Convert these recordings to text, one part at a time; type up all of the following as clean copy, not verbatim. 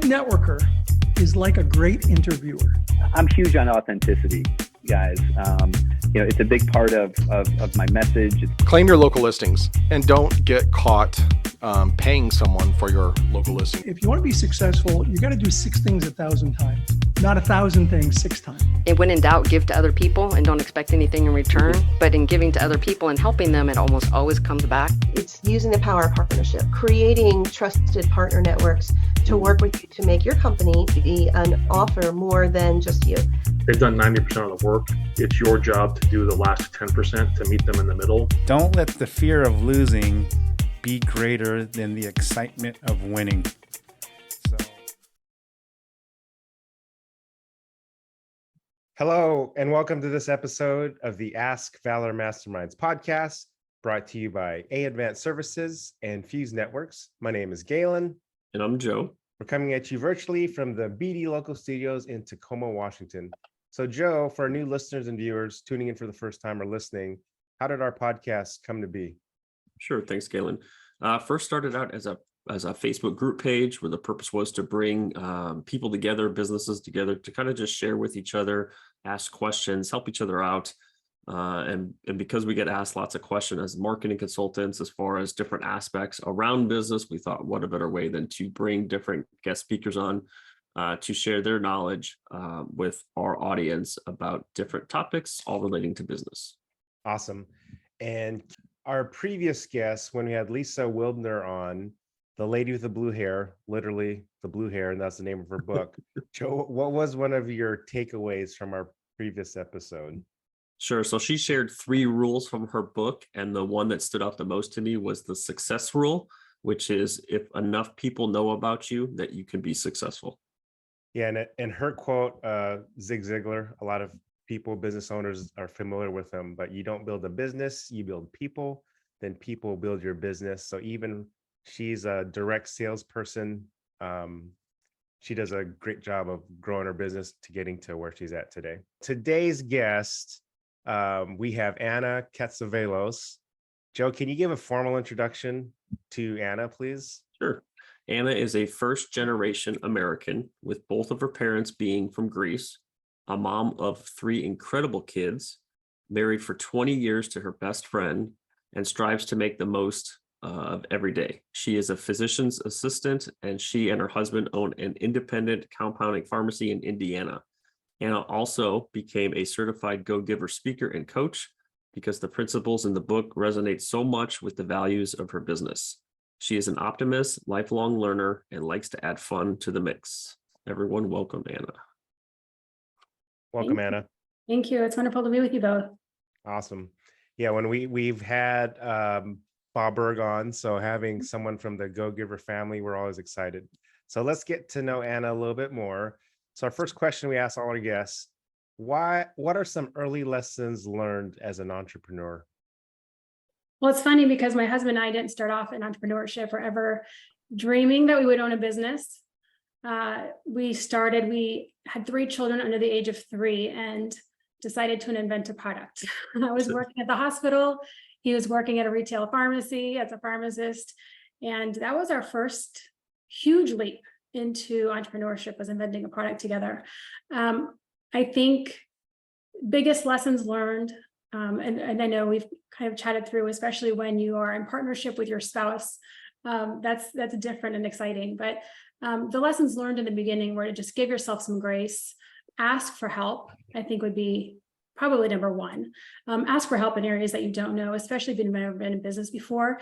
networker is like a great interviewer. I'm huge on authenticity, guys. It's a big part of my message. Claim your local listings and don't get caught paying someone for your local listing. If you want to be successful, you got to do 6 things 1,000 times, not 1,000 things 6 times. And when in doubt, give to other people and don't expect anything in return. But in giving to other people and helping them, it almost always comes back. It's using the power of partnership, creating trusted partner networks to work with you to make your company be an offer more than just you. They've done 90% of the work. It's your job to do the last 10% to meet them in the middle. Don't let the fear of losing be greater than the excitement of winning. Hello, and welcome to this episode of the Ask Valor Masterminds podcast, brought to you by A Advanced Services and Fuse Networks. My name is Galen. And I'm Joe. We're coming at you virtually from the BD local studios in Tacoma, Washington. So Joe, for our new listeners and viewers tuning in for the first time or listening, how did our podcast come to be? Sure. Thanks, Galen. First started out as a Facebook group page where the purpose was to bring people together, businesses together, to kind of just share with each other, ask questions, help each other out. And because we get asked lots of questions as marketing consultants, as far as different aspects around business, we thought what a better way than to bring different guest speakers on to share their knowledge with our audience about different topics, all relating to business. Awesome. And our previous guest, when we had Lisa Wildner on, the lady with the blue hair, literally the blue hair, and that's the name of her book. Joe, what was one of your takeaways from our previous episode? Sure. So she shared 3 rules from her book, and the one that stood out the most to me was the success rule, which is if enough people know about you, that you can be successful. Yeah, and her quote, Zig Ziglar, a lot of people, business owners are familiar with him, but you don't build a business, you build people, then people build your business. So even she's a direct salesperson. She does a great job of growing her business to getting to where she's at today. Today's guest, we have Anna Kantzavelos. Joe, can you give a formal introduction to Anna, please? Sure. Anna is a first-generation American, with both of her parents being from Greece, a mom of 3 incredible kids, married for 20 years to her best friend, and strives to make the most of every day. She is a physician's assistant, and she and her husband own an independent compounding pharmacy in Indiana. Anna also became a certified go-giver speaker and coach because the principles in the book resonate so much with the values of her business. She is an optimist, lifelong learner, and likes to add fun to the mix. Everyone, welcome Anna. Welcome, Anna. Thank you. It's wonderful to be with you both. Awesome. Yeah, when we've had Bob Berg on, so having someone from the Go-Giver family, we're always excited. So let's get to know Anna a little bit more. So our first question we ask all our guests, what are some early lessons learned as an entrepreneur? Well, it's funny because my husband and I didn't start off in entrepreneurship or ever dreaming that we would own a business. We had 3 children under the age of 3 and decided to invent a product. I was working at the hospital. He was working at a retail pharmacy as a pharmacist. And that was our first huge leap into entrepreneurship, was inventing a product together. I think biggest lessons learned, and I know we've kind of chatted through, especially when you are in partnership with your spouse, that's different and exciting. But the lessons learned in the beginning were to just give yourself some grace, ask for help, I think would be probably number 1. Ask for help in areas that you don't know, especially if you've never been in business before.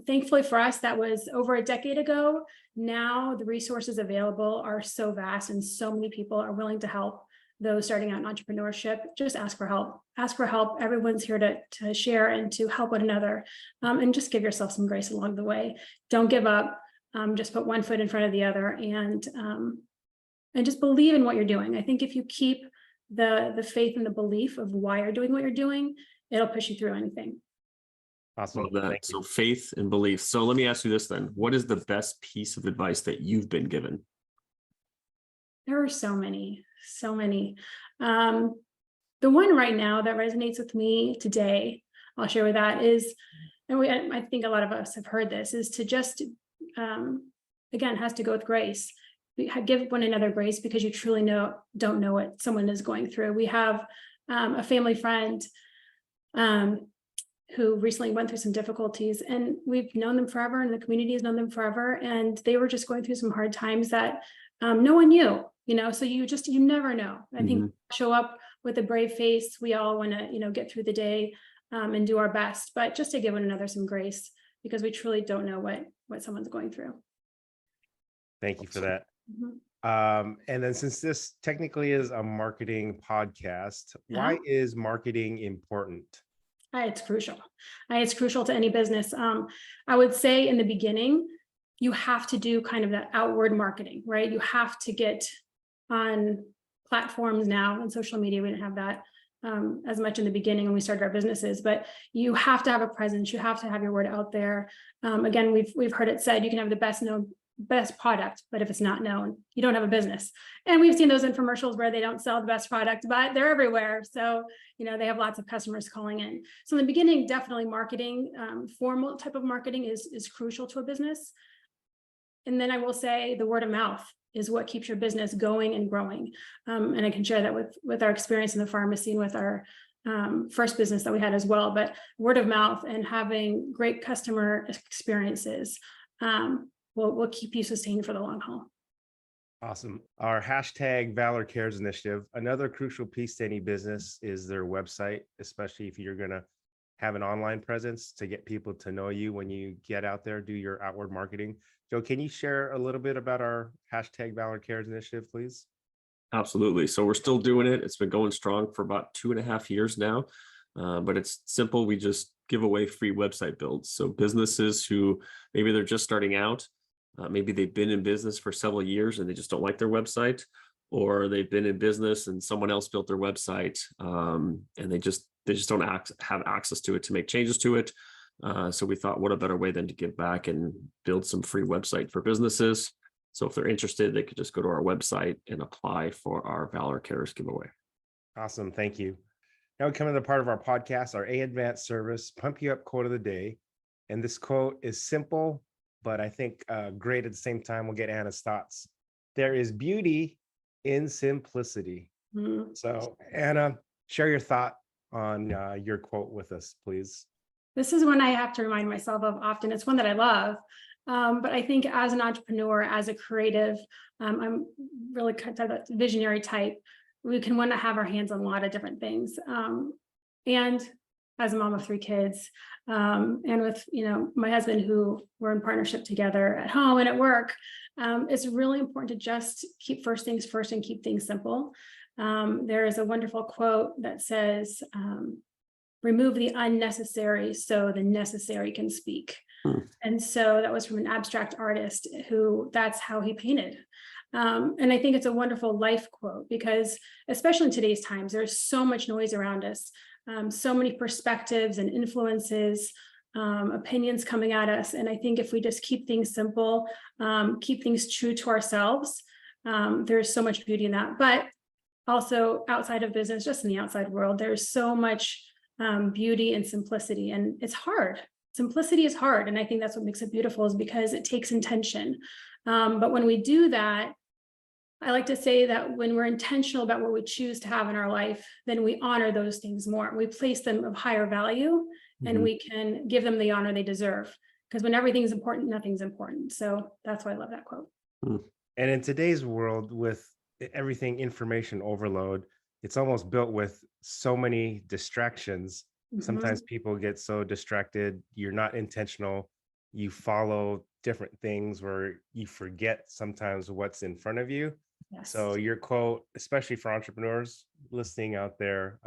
Thankfully for us, that was over a decade ago. Now the resources available are so vast and so many people are willing to help those starting out in entrepreneurship. Just ask for help. Ask for help. Everyone's here to share and to help one another. And just give yourself some grace along the way. Don't give up. Just put one foot in front of the other and just believe in what you're doing. I think if you keep the faith and the belief of why you're doing what you're doing, it'll push you through anything. Awesome. Love that. So faith and belief. So let me ask you this then. What is the best piece of advice that you've been given? There are so many. The one right now that resonates with me today, I'll share with that is, and I think a lot of us have heard this, is to just, again, has to go with grace. give one another grace, because you truly don't know what someone is going through. We have a family friend who recently went through some difficulties, and we've known them forever, and the community has known them forever, and they were just going through some hard times that no one knew, so you never know. I think show up with a brave face. We all want to, get through the day and do our best, but just to give one another some grace, because we truly don't know what someone's going through. Thank you for that. Mhm. And then, since this technically is a marketing podcast, why is marketing important? It's crucial. It's crucial to any business. I would say in the beginning, you have to do kind of that outward marketing, right? You have to get on platforms now, and social media. We didn't have that as much in the beginning when we started our businesses, but you have to have a presence. You have to have your word out there. Again, we've heard it said, you can have the best product, but if it's not known, you don't have a business. And we've seen those infomercials where they don't sell the best product, but they're everywhere. So, they have lots of customers calling in. So in the beginning, definitely marketing, formal type of marketing is crucial to a business. And then I will say the word of mouth is what keeps your business going and growing. And I can share that with our experience in the pharmacy and with our first business that we had as well. But word of mouth and having great customer experiences will keep you sustained for the long haul. Awesome. Our hashtag Valor Cares initiative, another crucial piece to any business is their website, especially if you're going to have an online presence to get people to know you when you get out there, do your outward marketing. Joe, can you share a little bit about our hashtag Valor Cares initiative, please? Absolutely. So we're still doing it. It's been going strong for about 2.5 years now, but it's simple. We just give away free website builds. So businesses who maybe they're just starting out, maybe they've been in business for several years and they just don't like their website, or they've been in business and someone else built their website and they just don't have access to it to make changes to it. So we thought, what a better way than to give back and build some free website for businesses. So if they're interested, they could just go to our website and apply for our Valor Cares giveaway. Awesome. Thank you. Now we come to the part of our podcast, our A Advanced service, Pump You Up quote of the day. And this quote is simple, but I think great at the same time. We'll get Anna's thoughts. There is beauty in simplicity. So Anna, share your thought on your quote with us, please. This is one I have to remind myself of often. It's one that I love. But I think as an entrepreneur, as a creative, I'm really kind of that visionary type. We can want to have our hands on a lot of different things. And as a mom of 3 kids, and with my husband, who we're in partnership together at home and at work, it's really important to just keep first things first and keep things simple. There is a wonderful quote that says, remove the unnecessary so the necessary can speak. And so that was from an abstract artist who that's how he painted. And I think it's a wonderful life quote, because especially in today's times, there's so much noise around us, so many perspectives and influences, opinions coming at us. And I think if we just keep things simple, keep things true to ourselves, there's so much beauty in that. But also outside of business, just in the outside world, there's so much beauty and simplicity, and it's hard. Simplicity is hard. And I think that's what makes it beautiful, is because it takes intention. But when we do that, I like to say that when we're intentional about what we choose to have in our life, then we honor those things more. We place them of higher value, and we can give them the honor they deserve. Because when everything's important, nothing's important. So that's why I love that quote. And in today's world, with everything information overload, it's almost built with so many distractions. Sometimes people get so distracted, you're not intentional, you follow different things where you forget sometimes what's in front of you. Yes. So your quote, especially for entrepreneurs listening out there,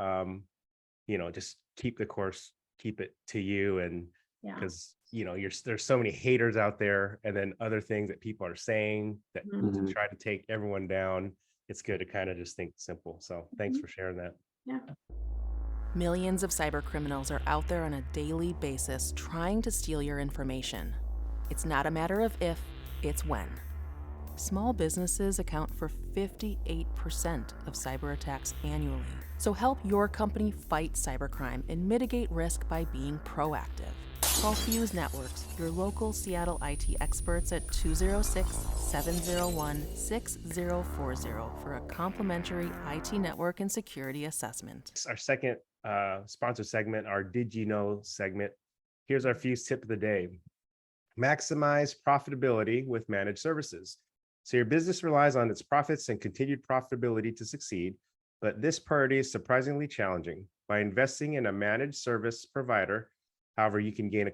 just keep the course, keep it to you. And because there's so many haters out there, and then other things that people are saying that to try to take everyone down. It's good to kind of just think simple. So thanks for sharing that. Yeah. Millions of cyber criminals are out there on a daily basis trying to steal your information. It's not a matter of if, it's when. Small businesses account for 58% of cyber attacks annually. So help your company fight cybercrime and mitigate risk by being proactive. Call Fuse Networks, your local Seattle IT experts at 206-701-6040 for a complimentary IT network and security assessment. Our second sponsor segment, our Did You Know segment. Here's our Fuse tip of the day. Maximize profitability with managed services. So your business relies on its profits and continued profitability to succeed, but this priority is surprisingly challenging. By investing in a managed service provider, however, you can gain a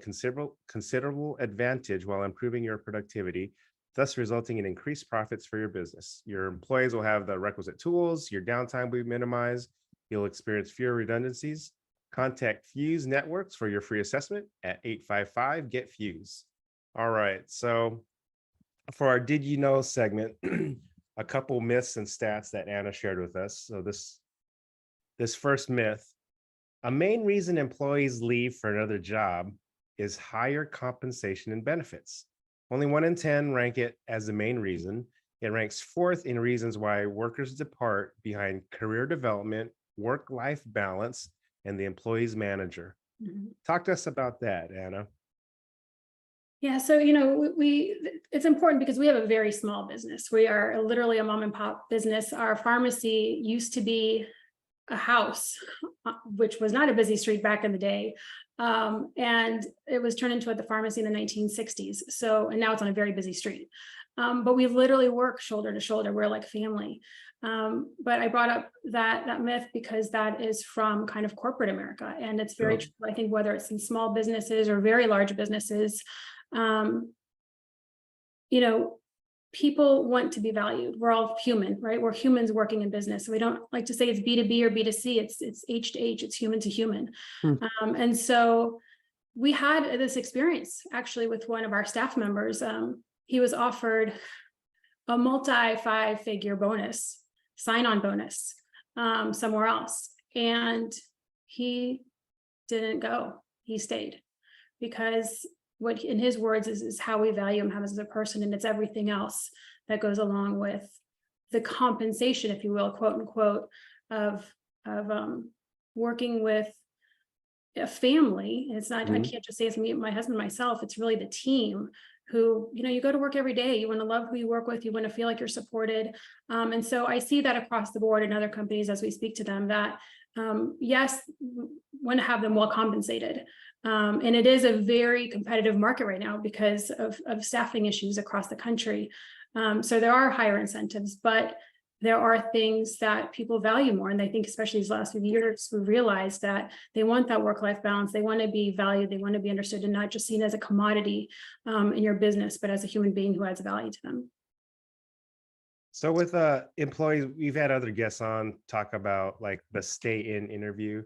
considerable advantage while improving your productivity, thus resulting in increased profits for your business. Your employees will have the requisite tools, your downtime will be minimized, you'll experience fewer redundancies. Contact Fuse Networks for your free assessment at 855-GET-FUSE. All right, so for our Did You Know segment, a couple myths and stats that Anna shared with us. So this first myth, a main reason employees leave for another job is higher compensation and benefits. Only 1 in 10 rank it as the main reason. It ranks 4th in reasons why workers depart behind career development, work-life balance, and the employee's manager. Mhm. Talk to us about that, Anna. Yeah, so it's important because we have a very small business. We are literally a mom and pop business. Our pharmacy used to be a house, which was not a busy street back in the day. And it was turned into the pharmacy in the 1960s. So, and now it's on a very busy street. But we literally work shoulder to shoulder. We're like family. But I brought up that myth because that is from kind of corporate America. And it's very true. I think whether it's in small businesses or very large businesses, people want to be valued. We're all human, right? We're humans working in business. So we don't like to say it's B2B or B2C. It's H to H, it's human to human. And so we had this experience actually with one of our staff members. He was offered a multi-5-figure bonus, sign-on bonus somewhere else. And he didn't go, he stayed because what in his words is how we value him as a person, and it's everything else that goes along with the compensation, if you will, quote unquote, of working with a family. It's not, I can't just say it's me, my husband, myself, it's really the team who, you go to work every day, you want to love who you work with, you want to feel like you're supported. And so I see that across the board in other companies as we speak to them that yes, want to have them well compensated. And it is a very competitive market right now because of staffing issues across the country. So there are higher incentives, but there are things that people value more. And I think especially these last few years, we realized that they want that work-life balance. They want to be valued. They want to be understood and not just seen as a commodity in your business, but as a human being who adds value to them. So with employees, we've had other guests on talk about like the stay in interview.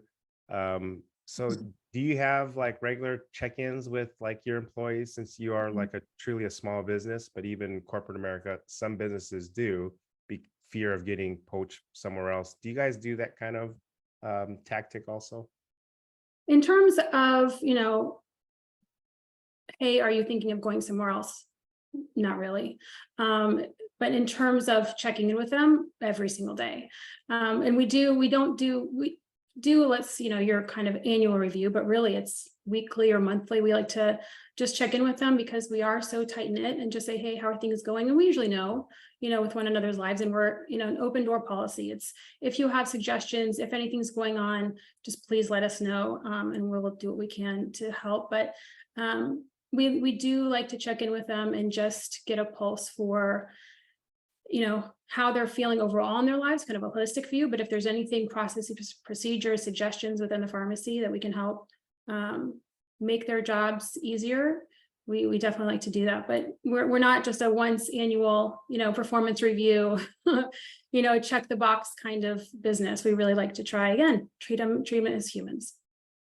So do you have like regular check-ins with like your employees, since you are like truly a small business, but even corporate America, some businesses do fear of getting poached somewhere else. Do you guys do that kind of tactic also? In terms of, hey, are you thinking of going somewhere else? Not really. But in terms of checking in with them every single day. And we do your kind of annual review, but really it's weekly or monthly. We like to just check in with them because we are so tight knit and just say, hey, how are things going? And we usually know, with one another's lives, and we're, an open door policy. It's, if you have suggestions, if anything's going on, just please let us know. And we'll do what we can to help. But we do like to check in with them and just get a pulse for, how they're feeling overall in their lives, kind of a holistic view. But if there's anything, processes, procedures, suggestions within the pharmacy that we can help make their jobs easier, we definitely like to do that. But we're not just a once annual, performance review, check the box kind of business. We really like to try, again, treat them as humans.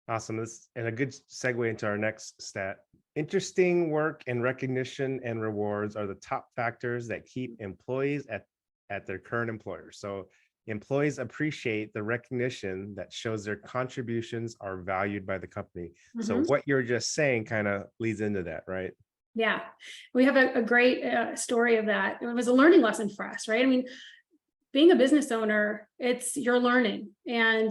Awesome. And a good segue into our next stat. Interesting work and recognition and rewards are the top factors that keep employees at their current employer. So employees appreciate the recognition that shows their contributions are valued by the company. So what you're just saying kind of leads into that, right? Yeah, we have a great story of that. It was a learning lesson for us, right? I mean, being a business owner, you're learning. And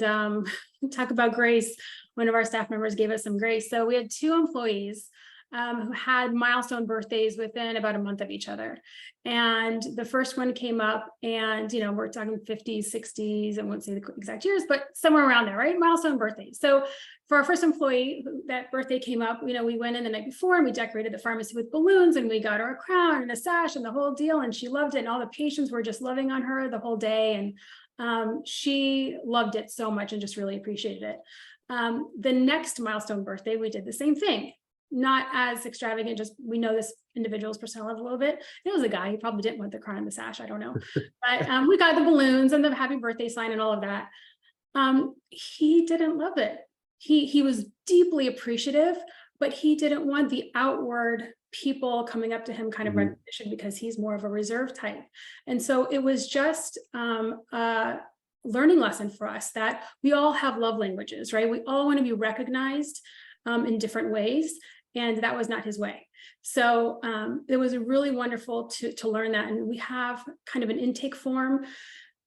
talk about grace. One of our staff members gave us some grace. So we had 2 employees who had milestone birthdays within about a month of each other. And the first one came up, and, we're talking 50s, 60s, I won't say the exact years, but somewhere around there, right? Milestone birthdays. So for our first employee, that birthday came up, we went in the night before and we decorated the pharmacy with balloons, and we got her a crown and a sash and the whole deal. And she loved it. And all the patients were just loving on her the whole day. And she loved it so much and just really appreciated it. The next milestone birthday, we did the same thing. Not as extravagant, just we know this individual's personality a little bit. It was a guy, he probably didn't want the crown and the sash, I don't know. But we got the balloons and the happy birthday sign and all of that. He didn't love it. He was deeply appreciative, but he didn't want the outward people coming up to him kind of recognition, because he's more of a reserve type. And so it was just a learning lesson for us that we all have love languages, right? We all want to be recognized in different ways. And that was not his way. So it was really wonderful to learn that. And we have kind of an intake form,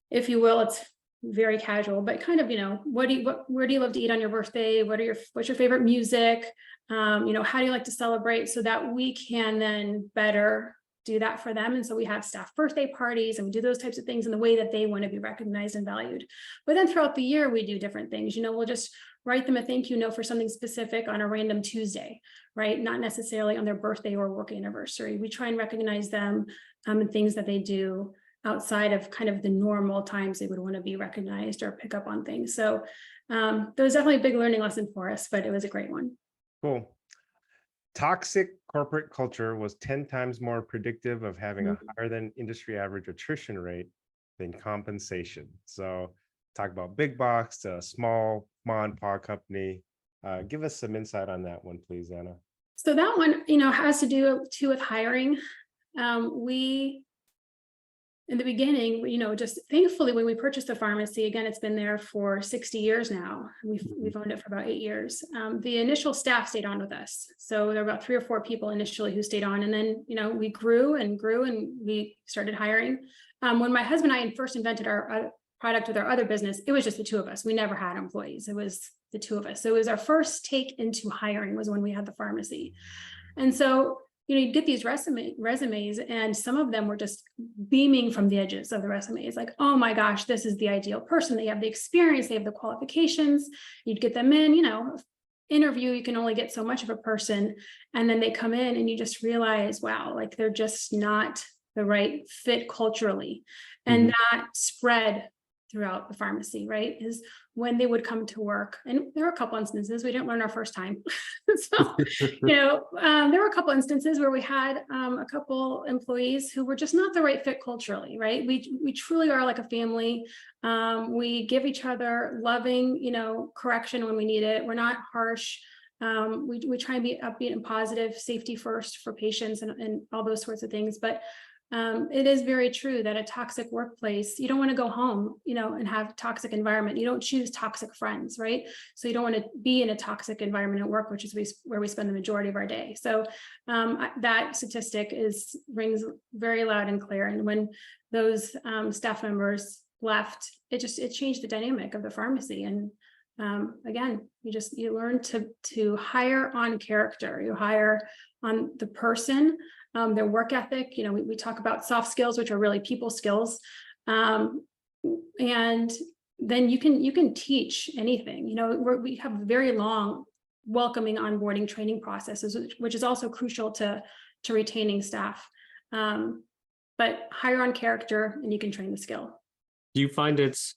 if you will. It's very casual, but kind of, where do you love to eat on your birthday? What's your favorite music? How do you like to celebrate, so that we can then better do that for them. And so we have staff birthday parties, and we do those types of things in the way that they want to be recognized and valued. But then throughout the year, we do different things. We'll just write them a thank you note for something specific on a random Tuesday, right? Not necessarily on their birthday or work anniversary. We try and recognize them and things that they do outside of kind of the normal times they would want to be recognized or pick up on things. So there was definitely a big learning lesson for us, but it was a great one. Cool. Toxic corporate culture was 10 times more predictive of having a higher than industry average attrition rate than compensation. So talk about big box to a small mom and pop company. Give us some insight on that one, please, Anna. So that one, has to do too with hiring. We, in the beginning, just thankfully, when we purchased the pharmacy, again, it's been there for 60 years now. We've owned it for about 8 years. The initial staff stayed on with us. So there were about 3 or 4 people initially who stayed on. And then, we grew and we started hiring. When my husband and I first invented our product with our other business, it was just the 2 of us. We never had employees. It was the 2 of us. So it was our first take into hiring was when we had the pharmacy. And so, you get these resumes, and some of them were just beaming from the edges of the resumes. Like, oh my gosh, this is the ideal person. They have the experience, they have the qualifications. You'd get them in, interview, you can only get so much of a person. And then they come in and you just realize, wow, like they're just not the right fit culturally. And that spread throughout the pharmacy, right? Is when they would come to work. And there were a couple instances, we didn't learn our first time. So, there were a couple instances where we had a couple employees who were just not the right fit culturally, right? We truly are like a family. We give each other loving, correction when we need it. We're not harsh. We try and be upbeat and positive, safety first for patients and all those sorts of things. But it is very true that a toxic workplace, you don't want to go home, and have a toxic environment. You don't choose toxic friends, right? So you don't want to be in a toxic environment at work, which is where we spend the majority of our day. So that statistic rings very loud and clear. And when those staff members left, it changed the dynamic of the pharmacy. And again, you learn to hire on character. You hire on the person, their work ethic. We talk about soft skills, which are really people skills. And then you can teach anything. We have very long welcoming onboarding training processes, which is also crucial to retaining staff. But hire on character and you can train the skill. Do you find it's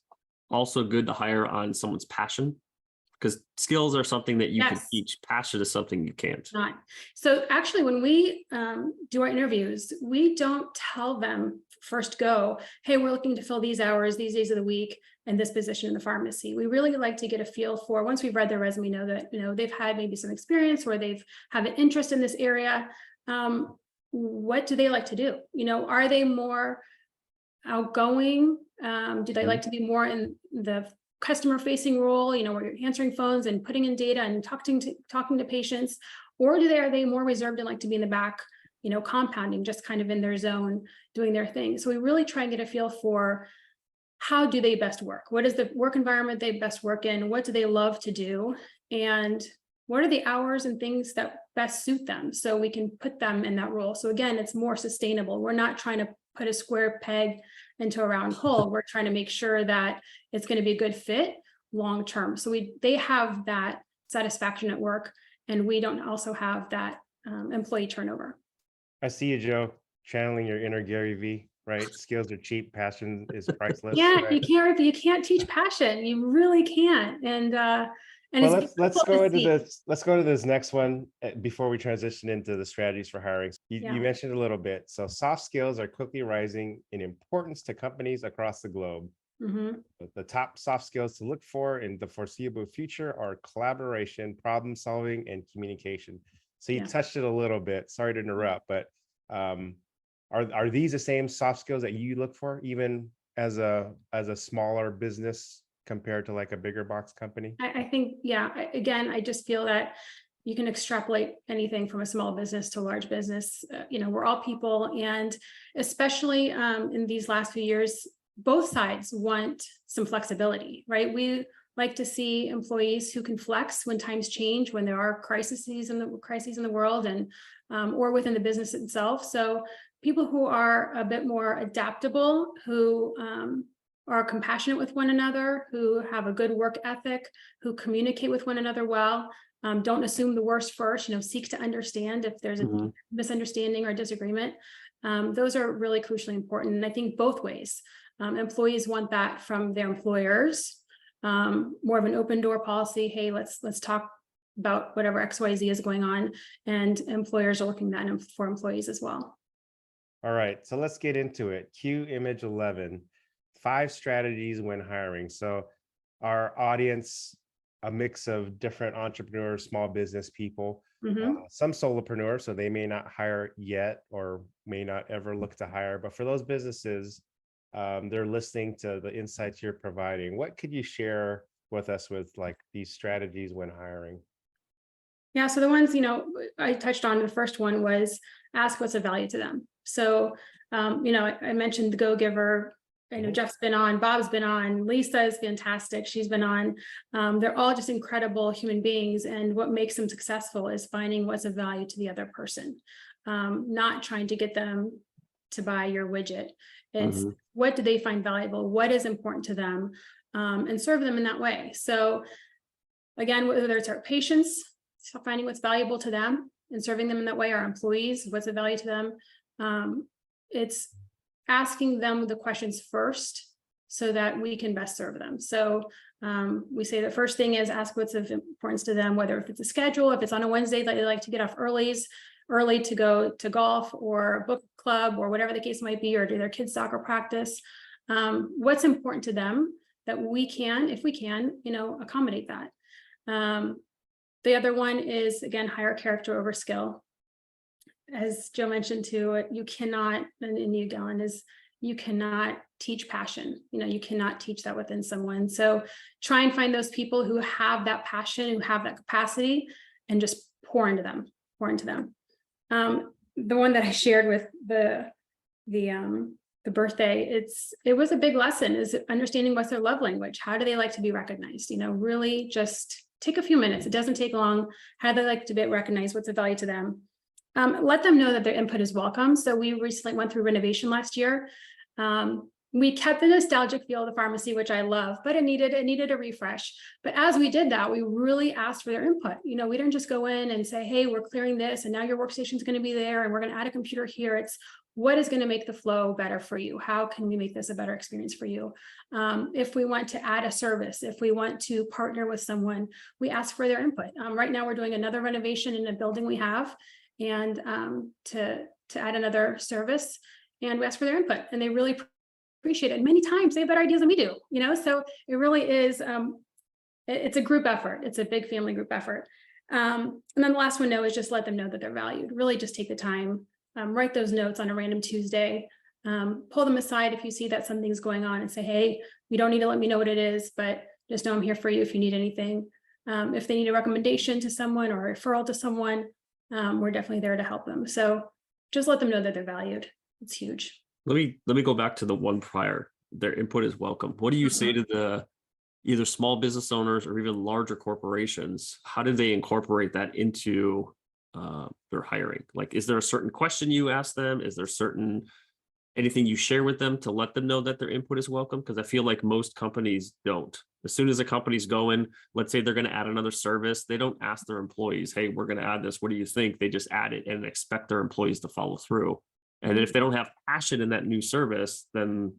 also good to hire on someone's passion? Because skills are something that you can teach. Passion is something you can't. Not. So actually, when we do our interviews, we don't tell them first go, hey, we're looking to fill these hours, these days of the week, and this position in the pharmacy. We really like to get a feel for, once we've read their resume, know that they've had maybe some experience where they've have an interest in this area. What do they like to do? Are they more outgoing? Do they like to be more in the customer facing role, where you're answering phones and putting in data and talking to patients? Or are they more reserved and like to be in the back, compounding, just kind of in their zone, doing their thing? So we really try and get a feel for how do they best work? What is the work environment they best work in? What do they love to do? And what are the hours and things that best suit them, so we can put them in that role? So again, it's more sustainable. We're not trying to put a square peg into a round hole. We're trying to make sure that it's going to be a good fit long term. So they have that satisfaction at work, and we don't also have that employee turnover. I see you, Joe, channeling your inner Gary V, right? Skills are cheap, passion is priceless. Yeah, right? you can't teach passion. You really can't. And Well, it's let's beautiful go to into see. this. Let's go to this next one before we transition into the strategies for hiring. Yeah. You mentioned a little bit. So soft skills are quickly rising in importance to companies across the globe. Mhm. The top soft skills to look for in the foreseeable future are collaboration, problem solving, and communication. So you Yeah. touched it a little bit. Sorry to interrupt, but are these the same soft skills that you look for, even as a smaller business compared to like a bigger box company? I think, yeah, again, I just feel that you can extrapolate anything from a small business to a large business. We're all people, and especially in these last few years, both sides want some flexibility, right? We like to see employees who can flex when times change, when there are crises in the world, and or within the business itself. So people who are a bit more adaptable, who are compassionate with one another, who have a good work ethic, who communicate with one another well, don't assume the worst first, seek to understand if there's a misunderstanding or disagreement. Those are really crucially important. And I think both ways. Employees want that from their employers, more of an open door policy. Hey, let's talk about whatever XYZ is going on. And employers are looking that for employees as well. All right, so let's get into it. Cue image 11, 5 strategies when hiring. So our audience, a mix of different entrepreneurs, small business people, some solopreneurs, so they may not hire yet or may not ever look to hire. But for those businesses, they're listening to the insights you're providing. What could you share with us with like these strategies when hiring? Yeah, so the ones, I touched on, the first one was ask what's of value to them. So, I mentioned the go-giver. I know Jeff's been on, Bob's been on, Lisa is fantastic. She's been on. They're all just incredible human beings. And what makes them successful is finding what's of value to the other person, not trying to get them to buy your widget. It's what do they find valuable? What is important to them? And serve them in that way. So again, whether it's our patients, finding what's valuable to them and serving them in that way, our employees, what's of value to them. It's asking them the questions first so that we can best serve them. So we say the first thing is ask what's of importance to them, whether if it's a schedule, if it's on a Wednesday that they like to get off early to go to golf or book club or whatever the case might be, or do their kids' soccer practice. What's important to them that we can, if we can, accommodate that. The other one is, again, hire character over skill. As Joe mentioned too, you cannot, and you, Galen, you cannot teach passion. You cannot teach that within someone. So try and find those people who have that passion, who have that capacity, and just pour into them. The one that I shared with the birthday, it was a big lesson, is understanding what's their love language. How do they like to be recognized? Really just take a few minutes. It doesn't take long. How do they like to be recognized? What's the value to them? Let them know that their input is welcome. So we recently went through renovation last year. We kept the nostalgic feel of the pharmacy, which I love, but it needed a refresh. But as we did that, we really asked for their input. We didn't just go in and say, hey, we're clearing this and now your workstation is going to be there and we're going to add a computer here. It's what is going to make the flow better for you? How can we make this a better experience for you? If we want to add a service, if we want to partner with someone, we ask for their input. Right now we're doing another renovation in a building we have, and to add another service, and we ask for their input, and they really appreciate it. And many times they have better ideas than we do, so it really is, it's a group effort. It's a big family group effort. And then the last one, is just let them know that they're valued. Really just take the time, write those notes on a random Tuesday, pull them aside if you see that something's going on and say, hey, you don't need to let me know what it is, but just know I'm here for you if you need anything. If they need a recommendation to someone or a referral to someone, we're definitely there to help them. So just let them know that they're valued. It's huge. Let me go back to the one prior. their input is welcome. What do you say to the either small business owners or even larger corporations? How do they incorporate that into their hiring? Like, is there a certain question you ask them? Is there anything you share with them to let them know that their input is welcome? Because I feel like most companies don't. As soon as a company's going, let's say they're going to add another service, they don't ask their employees, hey, we're going to add this. What do you think? They just add it and expect their employees to follow through. And if they don't have passion in that new service, then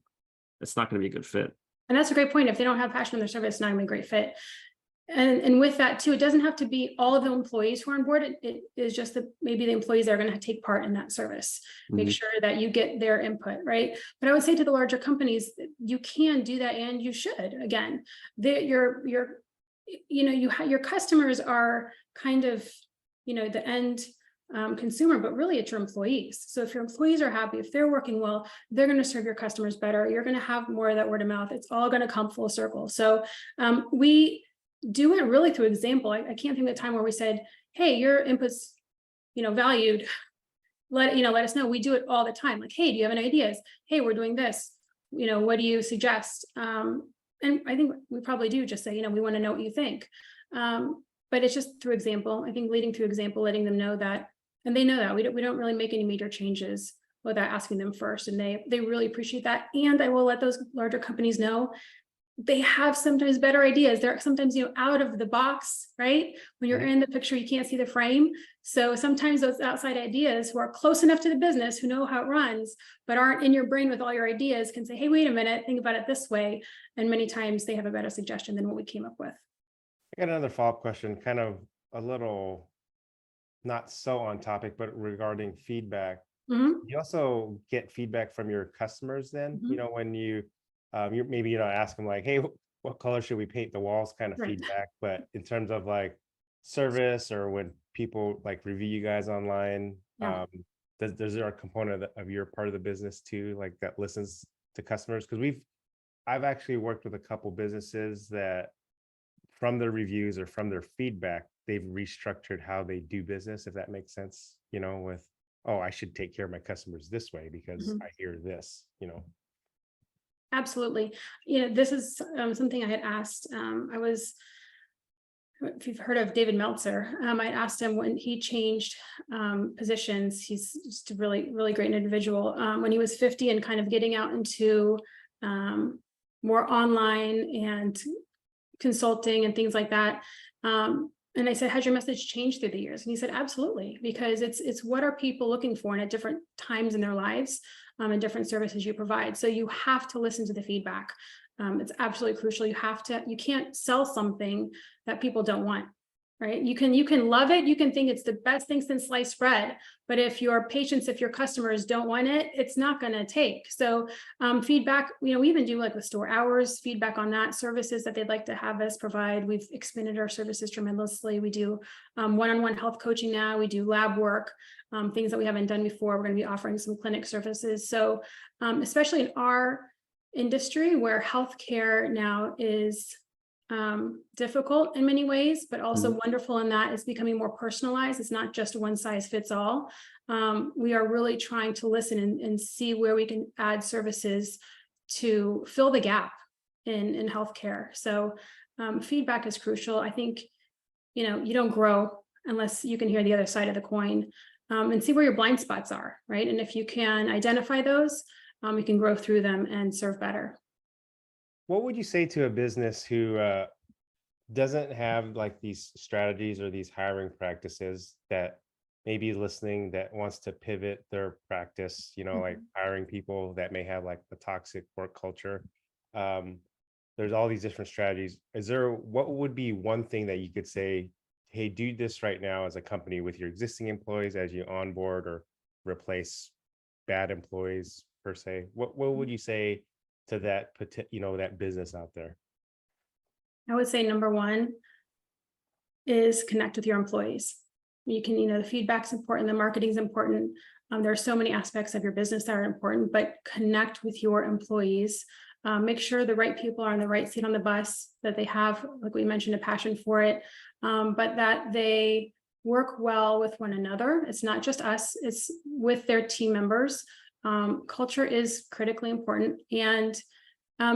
it's not going to be a good fit. And that's a great point. If they don't have passion in their service, it's not gonna be a great fit. And with that too, it doesn't have to be all of the employees who are on board. It is just that maybe the employees that are going to take part in that service. Make sure that you get their input, right? But I would say to the larger companies, you can do that, and you should. Again, your customers are kind of, the end consumer, but really it's your employees. So if your employees are happy, if they're working well, they're going to serve your customers better. You're going to have more of that word of mouth. It's all going to come full circle. So we do it really through example. I can't think of a time where we said, hey, your input's, valued. Let us know. We do it all the time. Like, hey, do you have any ideas? Hey, we're doing this. What do you suggest? And I think we probably do just say, we want to know what you think. But it's just through example. I think leading through example, letting them know that, and they know that we don't really make any major changes without asking them first. And they really appreciate that. And I will let those larger companies know they have sometimes better ideas. They're sometimes, out of the box, right? When you're in the picture, you can't see the frame. So sometimes those outside ideas who are close enough to the business, who know how it runs, but aren't in your brain with all your ideas, can say, hey, wait a minute, think about it this way. And many times they have a better suggestion than what we came up with. I got another follow-up question, kind of a little not so on topic, but regarding feedback. You also get feedback from your customers then, when you maybe ask them like, hey, what color should we paint the walls, kind of feedback. But in terms of like service, or when people like review you guys online, does there a component of your part of the business too, like that listens to customers? Because I've actually worked with a couple businesses that from their reviews or from their feedback, they've restructured how they do business, if that makes sense, with, oh, I should take care of my customers this way because I hear this, Absolutely. This is something I had asked. If you've heard of David Meltzer, I asked him when he changed positions. He's just a really, really great individual. When he was 50 and kind of getting out into more online and consulting and things like that. And I said, has your message changed through the years? And he said, absolutely, because it's what are people looking for at different times in their lives, and different services you provide. So you have to listen to the feedback. It's absolutely crucial. You can't sell something that people don't want, right? You can love it. You can think it's the best thing since sliced bread, but if your patients, if your customers don't want it, it's not going to take. So feedback, we even do like with store hours, feedback on that, services that they'd like to have us provide. We've expanded our services tremendously. We do one-on-one health coaching now. We do lab work, things that we haven't done before. We're going to be offering some clinic services. So especially in our industry where healthcare now is difficult in many ways, but also wonderful in that it's becoming more personalized. It's not just one size fits all. We are really trying to listen and see where we can add services to fill the gap in healthcare. So feedback is crucial. I think, you don't grow unless you can hear the other side of the coin, and see where your blind spots are, right? And if you can identify those, you can grow through them and serve better. What would you say to a business who doesn't have like these strategies or these hiring practices, that may be listening, that wants to pivot their practice, like hiring people that may have like a toxic work culture? There's all these different strategies. What would be one thing that you could say, hey, do this right now as a company with your existing employees as you onboard or replace bad employees per se? What would you say to that, that business out there? I would say number one is connect with your employees. You can, the feedback's important, the marketing's important. There are so many aspects of your business that are important, but connect with your employees. Make sure the right people are on the right seat on the bus, that they have, like we mentioned, a passion for it, but that they work well with one another. It's not just us, it's with their team members. Culture is critically important, and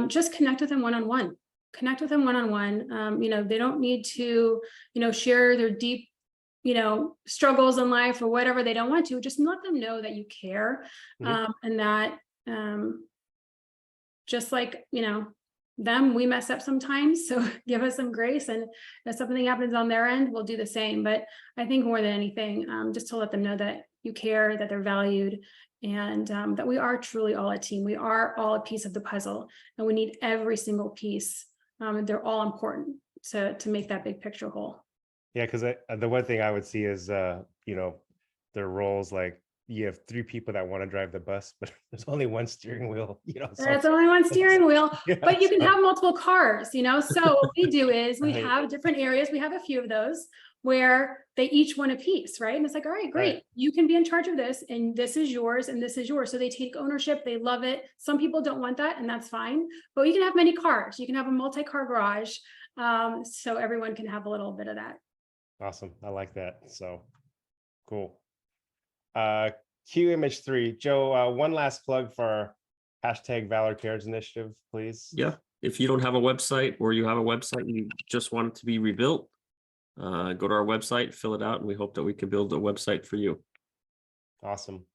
just connect with them one-on-one. Connect with them one-on-one. They don't need to, share their deep, struggles in life or whatever they don't want to. Just let them know that you care, and that just like, them, we mess up sometimes. So give us some grace. And if something happens on their end, we'll do the same. But I think more than anything, just to let them know that you care, that they're valued, and that we are truly all a team. We are all a piece of the puzzle, and we need every single piece. They're all important to make that big picture whole. Yeah, because the one thing I would see is, their roles, like you have 3 people that want to drive the bus, but there's only one steering wheel, so There's only one steering wheel, Yeah, but you can so- have multiple cars, So what we do is we Right. have different areas. We have a few of those where they each want a piece, right? And it's like, all right, great. Right. You can be in charge of this, and this is yours, and this is yours. So they take ownership. They love it. Some people don't want that, and that's fine. But you can have many cars. You can have a multi-car garage, so everyone can have a little bit of that. Awesome. I like that. So cool. Q image 3. Joe, one last plug for our #Valor Cares initiative, please. Yeah. If you don't have a website, or you have a website and you just want it to be rebuilt, go to our website, fill it out, and we hope that we can build a website for you. Awesome.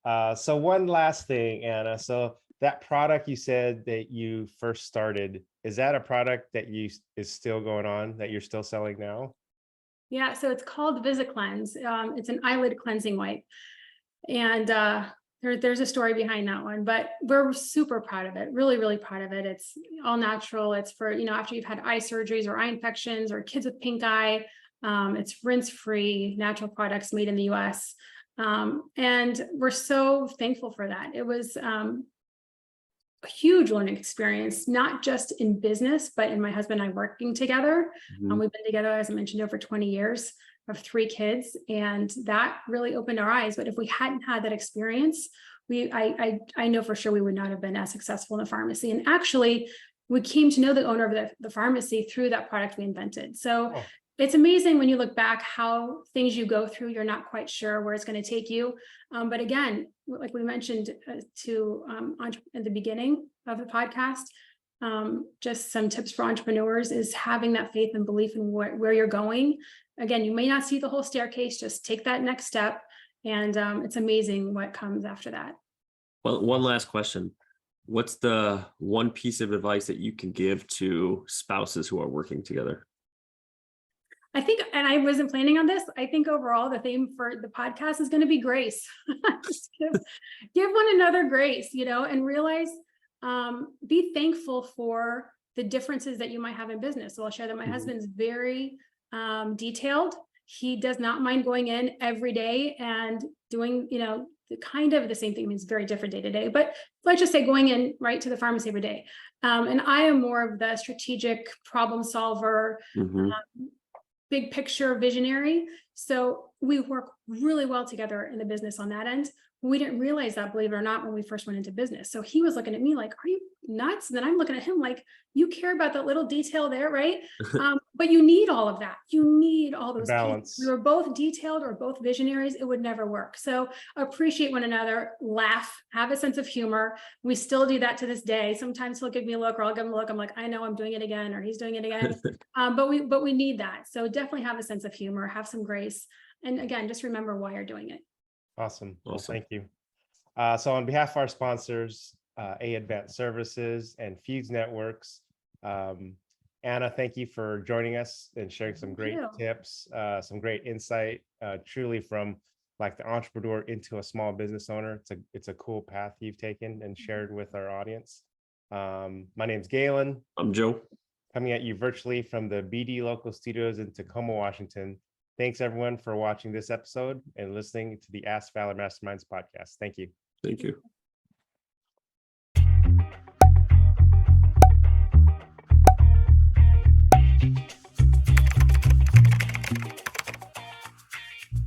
So one last thing, Anna. So that product you said that you first started, is that a product that is still going on, that you're still selling now? Yeah, so it's called VisiCleanse. It's an eyelid cleansing wipe. And there's a story behind that one, but we're super proud of it. Really, really proud of it. It's all natural. It's for, after you've had eye surgeries or eye infections or kids with pink eye. It's rinse-free, natural products made in the US. And we're so thankful for that. It was a huge learning experience, not just in business, but in my husband and I working together. Mhm. We've been together, as I mentioned, over 20 years, of 3 kids, and that really opened our eyes. But if we hadn't had that experience, I know for sure we would not have been as successful in the pharmacy. And actually, we came to know the owner of the pharmacy through that product we invented. So it's amazing when you look back how things you go through, you're not quite sure where it's going to take you. But again, like we mentioned at the beginning of the podcast, just some tips for entrepreneurs is having that faith and belief in where you're going. Again, you may not see the whole staircase, just take that next step. And it's amazing what comes after that. Well, one last question. What's the one piece of advice that you can give to spouses who are working together? I think, and I wasn't planning on this, I think overall the theme for the podcast is going to be grace. Just give one another grace, and realize, be thankful for the differences that you might have in business. So I'll share that my husband's very detailed. He does not mind going in every day and doing, kind of the same thing. I mean, it's very different day to day, but let's just say going in right to the pharmacy every day. And I am more of the strategic problem solver, big picture visionary. So we work really well together in the business on that end. We didn't realize that, believe it or not, when we first went into business. So he was looking at me like, are you nuts? And then I'm looking at him like, you care about that little detail there, right? But you need all of that. You need all those balance. pieces. We were both detailed or both visionaries. It would never work. So appreciate one another, laugh, have a sense of humor. We still do that to this day. Sometimes he'll give me a look or I'll give him a look. I'm like, I know I'm doing it again, or he's doing it again. But we need that. So definitely have a sense of humor, have some grace. And again, just remember why you're doing it. Awesome. Well, Awesome. thank you. So on behalf of our sponsors, A Advanced Services and Fuse Networks, Anna, thank you for joining us and sharing some great tips, some great insight, truly from like the entrepreneur into a small business owner. It's a cool path you've taken and shared with our audience. My name's Galen. I'm Joe. Coming at you virtually from the BD local studios in Tacoma, Washington. Thanks everyone for watching this episode and listening to the Ask Valor Masterminds podcast. Thank you. Thank you.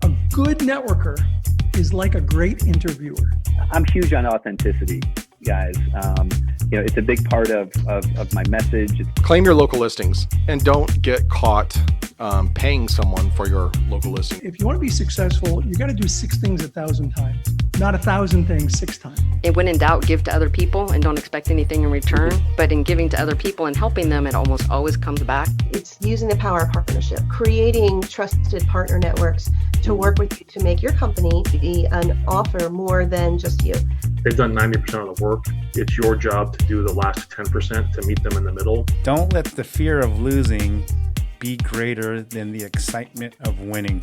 A good networker is like a great interviewer. I'm huge on authenticity, guys. It's a big part of my message. Claim your local listings and don't get caught paying someone for your local listing. If you want to be successful, you got to do 6 things 1,000 times. Not 1,000 things 6 times. And when in doubt, give to other people and don't expect anything in return. But in giving to other people and helping them, it almost always comes back. It's using the power of partnership, creating trusted partner networks to work with you to make your company be an offer more than just you. They've done 90% of the work. It's your job to do the last 10% to meet them in the middle. Don't let the fear of losing be greater than the excitement of winning.